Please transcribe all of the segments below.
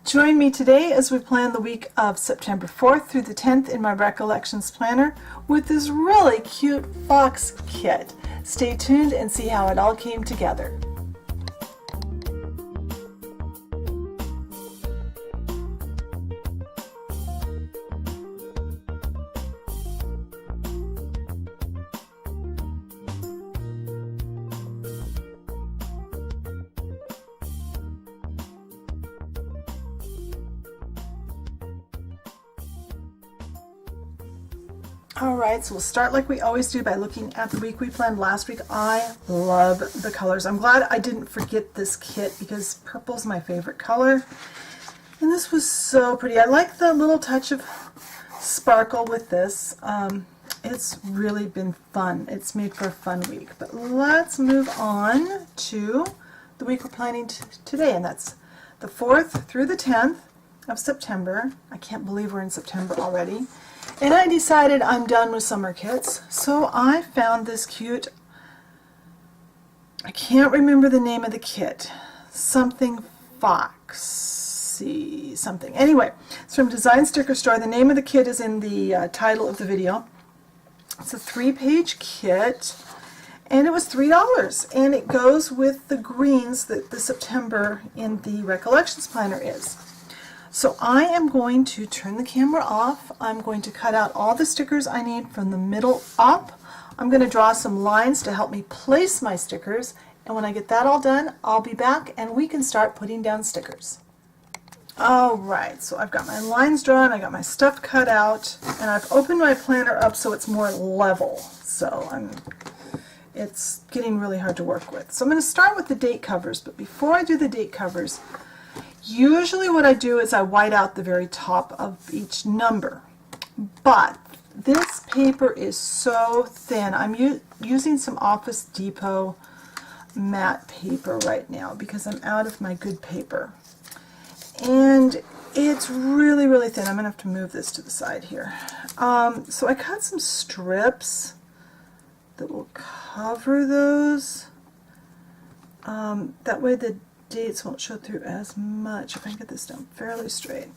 Join me today as we plan the week of September 4th through the 10th in my Recollections Planner with this really cute fox kit. Stay tuned and see how it all came together. Alright, so we'll start like we always do by looking at the week we planned last week. I love the colors. I'm glad I didn't forget this kit because purple's my favorite color. And this was so pretty. I like the little touch of sparkle with this. It's really been fun. It's made for a fun week. But let's move on to the week we're planning today, and that's the 4th through the 10th of September. I can't believe we're in September already. And I decided I'm done with summer kits, so I found this cute, I can't remember the name of the kit, something foxy something. Anyway, it's from Design Sticker Store. The name of the kit is in the title of the video. It's a 3-page kit, and it was $3, and it goes with the greens that the September in the Recollections Planner is. So I am going to turn the camera off. I'm going to cut out all the stickers I need from the middle up. I'm going to draw some lines to help me place my stickers, and when I get that all done, I'll be back and we can start putting down stickers. Alright, so I've got my lines drawn, I got my stuff cut out, and I've opened my planner up so it's more level. So it's getting really hard to work with. So I'm going to start with the date covers, but before I do the date covers, usually what I do is I white out the very top of each number, but this paper is so thin. I'm using some Office Depot matte paper right now because I'm out of my good paper. And it's really, really thin. I'm going to have to move this to the side here. So I cut some strips that will cover those. That way the dates won't show through as much if I can get this down fairly straight.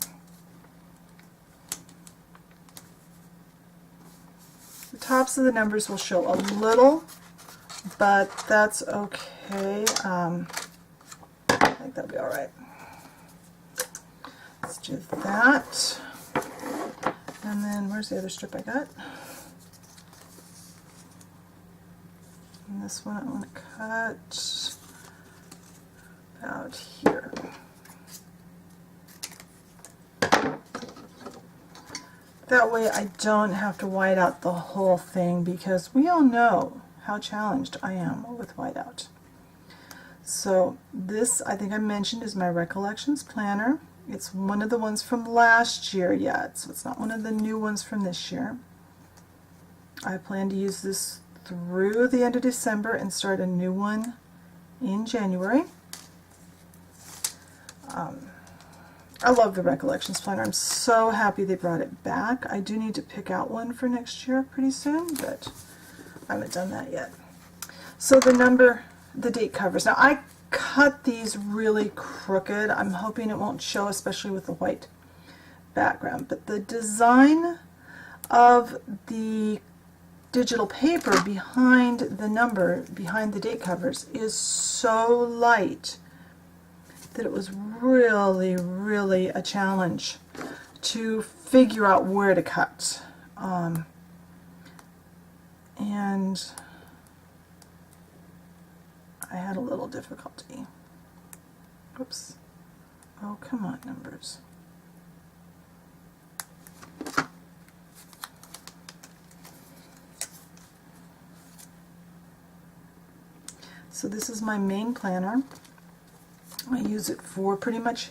The tops of the numbers will show a little, but that's okay. I think that'll be alright. Let's do that. And then where's the other strip I got? And this one I want to cut out here. That way I don't have to white out the whole thing because we all know how challenged I am with whiteout. So this, I think I mentioned, is my Recollections Planner. It's one of the ones from last year yet, so it's not one of the new ones from this year. I plan to use this through the end of December and start a new one in January. I love the Recollections Planner. I'm so happy they brought it back. I do need to pick out one for next year pretty soon, but I haven't done that yet. So the date covers. Now I cut these really crooked. I'm hoping it won't show, especially with the white background. But the design of the digital paper behind the number, behind the date covers, is so light that it was really, really a challenge to figure out where to cut. And I had a little difficulty. Oops. Oh, come on, numbers. So this is my main planner. I use it for pretty much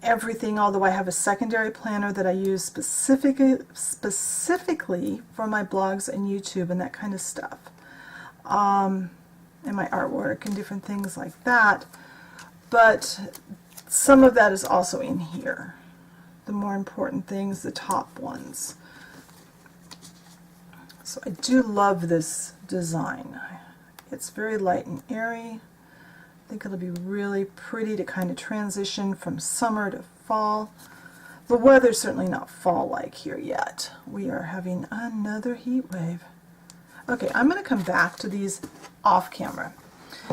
everything, although I have a secondary planner that I use specifically for my blogs and YouTube and that kind of stuff, and my artwork and different things like that. But some of that is also in here. The more important things, the top ones. So I do love this design. It's very light and airy. I think it'll be really pretty to kind of transition from summer to fall. The weather's certainly not fall-like here yet. We are having another heat wave. Okay, I'm going to come back to these off camera.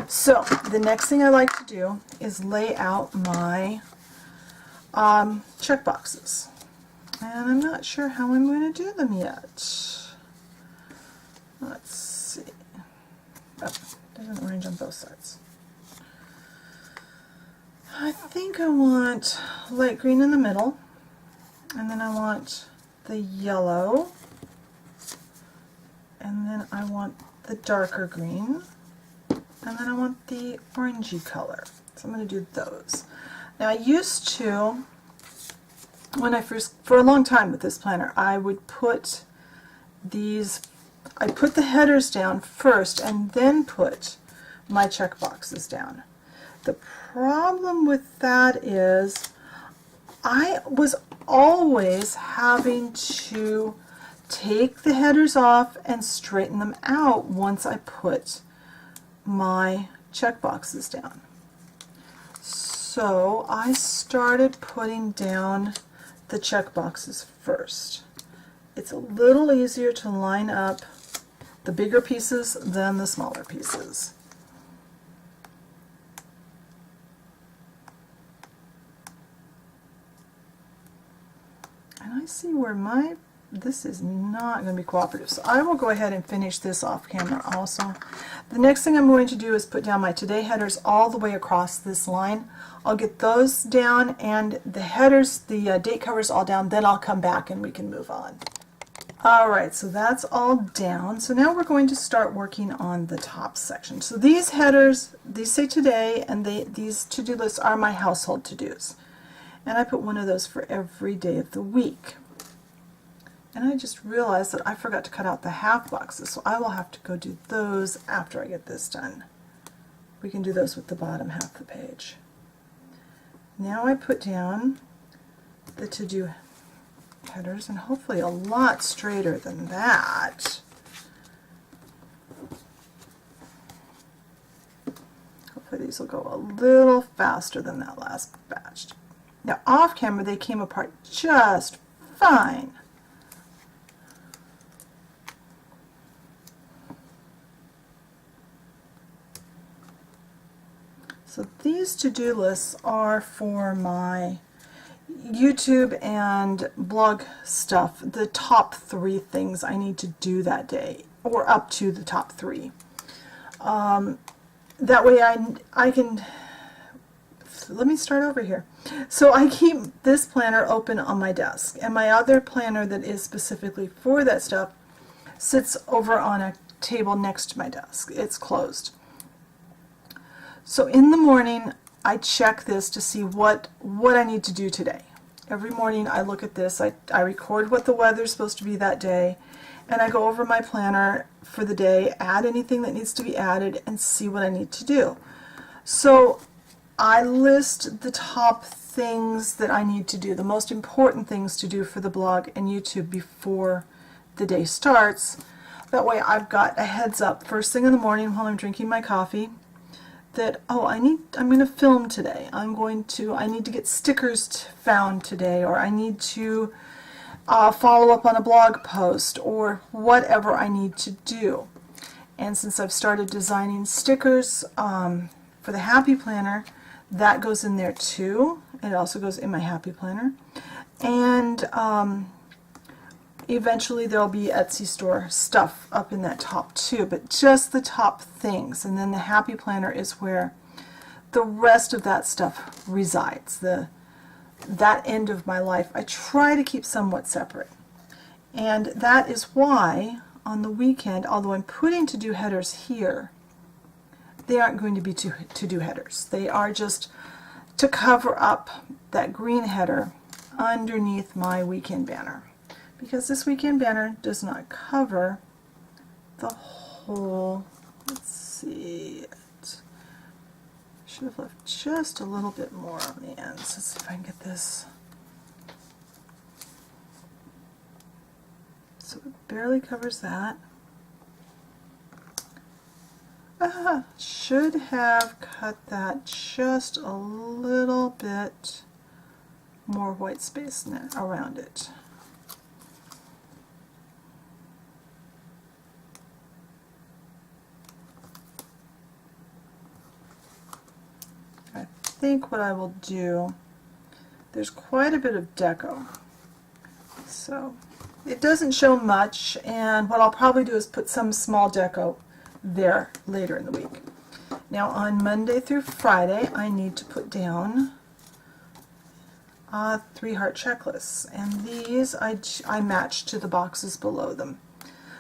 So the next thing I like to do is lay out my check boxes. And I'm not sure how I'm going to do them yet. Let's see. Oh, doesn't arrange on both sides. I think I want light green in the middle, and then I want the yellow, and then I want the darker green, and then I want the orangey color. So I'm going to do those. Now I used to, when I first, for a long time with this planner, I would put these, I put the headers down first and then put my check boxes down. The problem with that is I was always having to take the headers off and straighten them out once I put my check boxes down. So I started putting down the check boxes first. It's a little easier to line up the bigger pieces than the smaller pieces. And I see where this is not going to be cooperative, so I will go ahead and finish this off camera also. The next thing I'm going to do is put down my today headers all the way across this line. I'll get those down and the headers, the date covers all down, then I'll come back and we can move on. Alright, so that's all down. So now we're going to start working on the top section. So these headers, these say today, and these to-do lists are my household to-dos. And I put one of those for every day of the week. And I just realized that I forgot to cut out the half boxes, so I will have to go do those after I get this done. We can do those with the bottom half of the page. Now I put down the to-do headers, and hopefully a lot straighter than that. Hopefully these will go a little faster than that last batch. Now off camera they came apart just fine. So these to-do lists are for my YouTube and blog stuff, the top 3 things I need to do that day, or up to the top 3. That way I can, let me start over here. So I keep this planner open on my desk, and my other planner that is specifically for that stuff sits over on a table next to my desk. It's closed. So in the morning I check this to see what I need to do today. Every morning I look at this, I record what the weather is supposed to be that day, and I go over my planner for the day, add anything that needs to be added, and see what I need to do. So I list the top things that I need to do, the most important things to do for the blog and YouTube before the day starts. That way I've got a heads up first thing in the morning while I'm drinking my coffee that, oh, I'm going to film today. I need to get stickers found today, or I need to follow up on a blog post, or whatever I need to do. And since I've started designing stickers for the Happy Planner, that goes in there too. It also goes in my Happy Planner. And eventually there'll be Etsy store stuff up in that top too, but just the top things. And then the Happy Planner is where the rest of that stuff resides. That end of my life I try to keep somewhat separate. And that is why on the weekend, although I'm putting to-do headers here, they aren't going to be to-do headers. They are just to cover up that green header underneath my weekend banner. Because this weekend banner does not cover the whole, let's see, should have left just a little bit more on the ends. Let's see if I can get this. So it barely covers that. should have cut that just a little bit more white space around it. I think what I will do, there's quite a bit of deco, so it doesn't show much, and what I'll probably do is put some small deco there later in the week. Now on Monday through Friday I need to put down 3 heart checklists, and these I match to the boxes below them.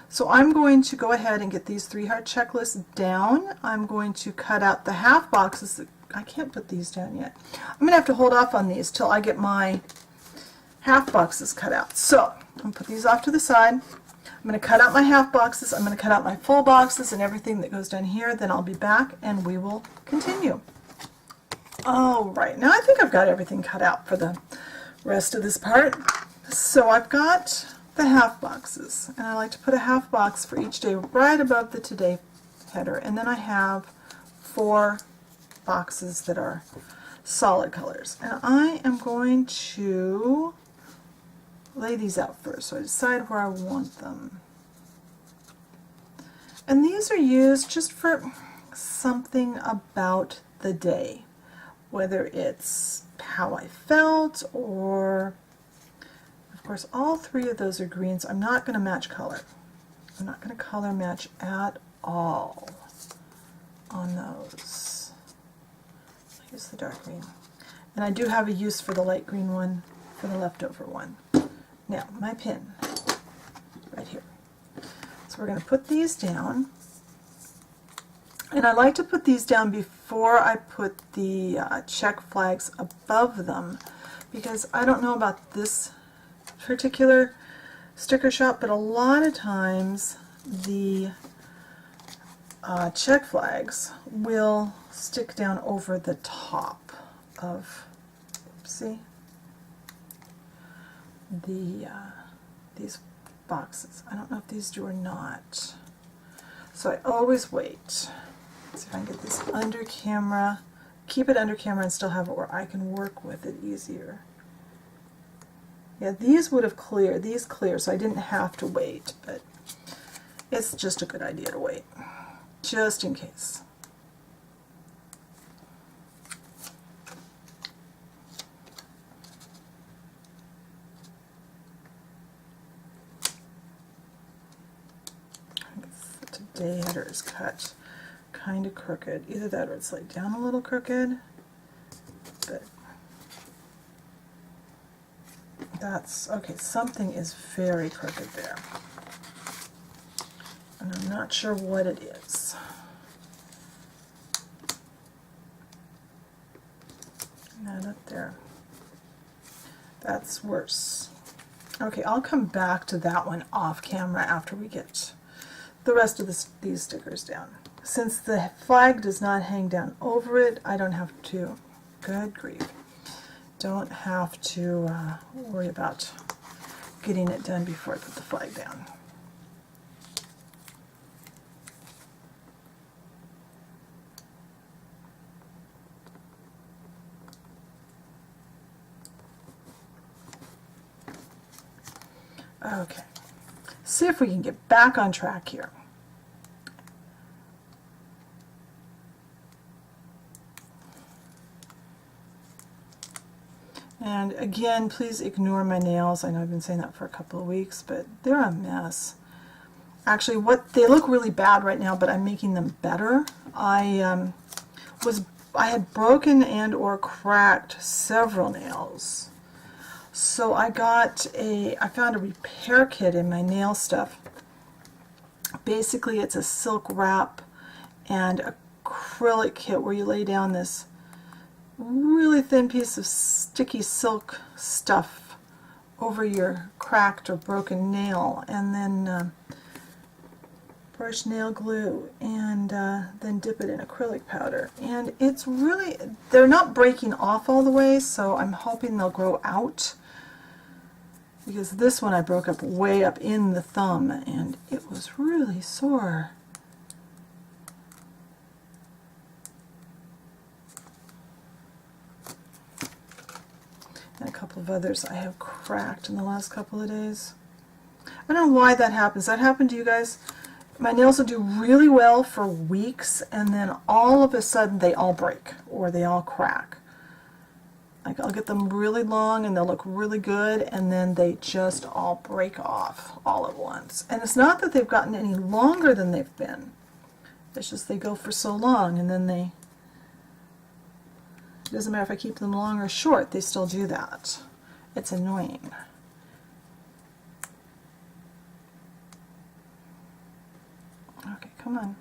So I'm going to go ahead and get these 3 heart checklists down. I'm going to cut out the half boxes. I can't put these down yet. I'm going to have to hold off on these till I get my half boxes cut out. So I'm going to put these off to the side. I'm going to cut out my half boxes. I'm going to cut out my full boxes and everything that goes down here. Then I'll be back and we will continue. Alright, now I think I've got everything cut out for the rest of this part. So I've got the half boxes, and I like to put a half box for each day right above the Today header, and then I have 4 boxes that are solid colors. And I am going to lay these out first, so I decide where I want them. And these are used just for something about the day, whether it's how I felt, or of course all 3 of those are greens. I'm not going to match color. I'm not going to color match at all on those. I'll use the dark green. And I do have a use for the light green one, for the leftover one. Now, my pin, right here. So we're going to put these down. And I like to put these down before I put the check flags above them, because I don't know about this particular sticker shop, but a lot of times the check flags will stick down over the top of, oopsie, these boxes. I don't know if these do or not. So I always wait. See if I can get this under camera, keep it under camera and still have it where I can work with it easier. Yeah, these would have cleared, these clear, so I didn't have to wait, but it's just a good idea to wait, just in case. I guess the Today header is cut kind of crooked. Either that or it's laid down a little crooked, but that's okay. Something is very crooked there, and I'm not sure what it is. Not up there. That's worse. Okay, I'll come back to that one off camera after we get the rest of these stickers down. Since the flag does not hang down over it, I don't have to, good grief, don't have to worry about getting it done before I put the flag down. Okay, see if we can get back on track here. And again, please ignore my nails. I know I've been saying that for a couple of weeks, but they're a mess. Actually, they look really bad right now, but I'm making them better. I had broken and or cracked several nails. So I found a repair kit in my nail stuff. Basically, it's a silk wrap and acrylic kit where you lay down this really thin piece of sticky silk stuff over your cracked or broken nail, and then brush nail glue, and then dip it in acrylic powder. And it's really, they're not breaking off all the way, so I'm hoping they'll grow out, because this one I broke up way up in the thumb and it was really sore. And a couple of others I have cracked in the last couple of days. I don't know why that happens. That happened to you guys? My nails will do really well for weeks, and then all of a sudden they all break or they all crack. Like I'll get them really long and they'll look really good, and then they just all break off all at once. And it's not that they've gotten any longer than they've been. It's just they go for so long, and then it doesn't matter if I keep them long or short, they still do that. It's annoying. Okay, come on.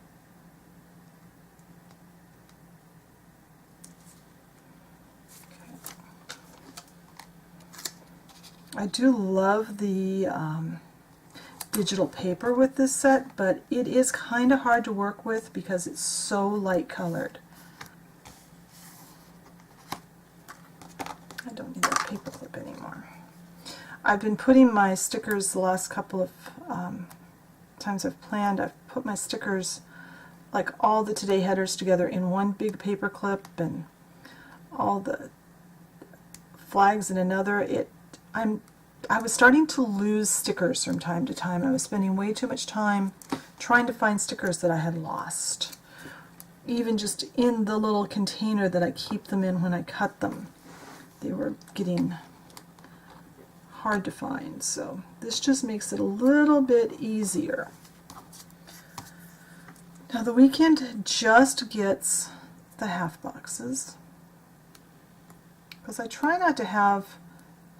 I do love the digital paper with this set, but it is kind of hard to work with because it's so light colored. I don't need that paper clip anymore. I've been putting my stickers the last couple of times I've planned. I've put my stickers, like all the Today headers, together in one big paper clip, and all the flags in another. I was starting to lose stickers from time to time. I was spending way too much time trying to find stickers that I had lost, even just in the little container that I keep them in when I cut them. They were getting hard to find, so this just makes it a little bit easier. Now the Weekend just gets the half boxes, because I try not to have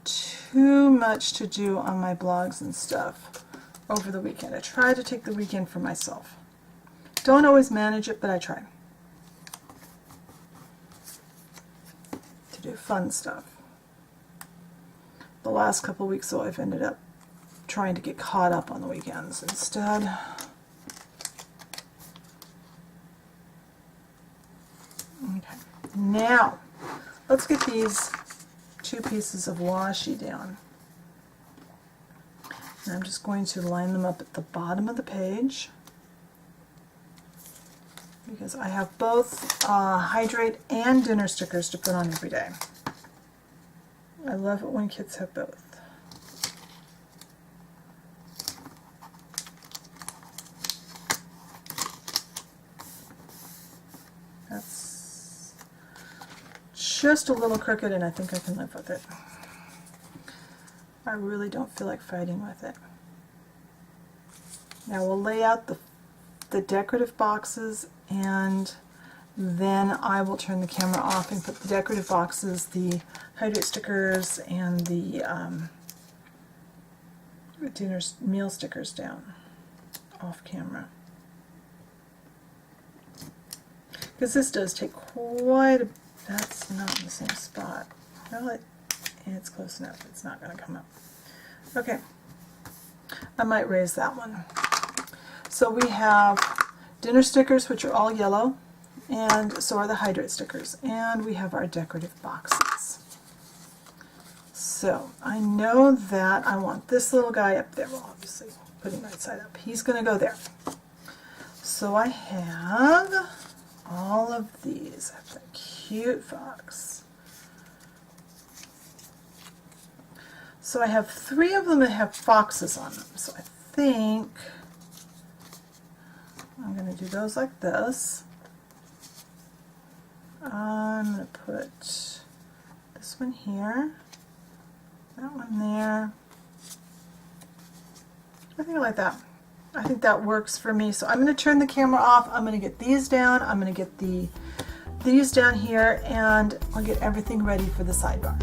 too much to do on my blogs and stuff over the weekend. I try to take the weekend for myself. Don't always manage it, but I try to do fun stuff. The last couple of weeks, though, I've ended up trying to get caught up on the weekends instead. Okay, now let's get these two pieces of washi down. And I'm just going to line them up at the bottom of the page, because I have both hydrate and dinner stickers to put on every day. I love it when kids have both. That's just a little crooked, and I think I can live with it. I really don't feel like fighting with it. Now we'll lay out the decorative boxes, and then I will turn the camera off and put the decorative boxes, the hydrate stickers, and the meal stickers down off camera. Because this does take quite a... That's not in the same spot. Well, it's close enough. It's not going to come up. Okay. I might raise that one. So we have dinner stickers, which are all yellow, and so are the hydrate stickers. And we have our decorative boxes. So I know that I want this little guy up there. Well, obviously, put him right side up. He's going to go there. So I have all of these. I have that cute fox. So I have 3 of them that have foxes on them. So I think I'm going to do those like this. I'm going to put this one here, that one there. I think I like that. I think that works for me. So I'm going to turn the camera off. I'm going to get these down. I'm going to get these down here, and I'll get everything ready for the sidebar.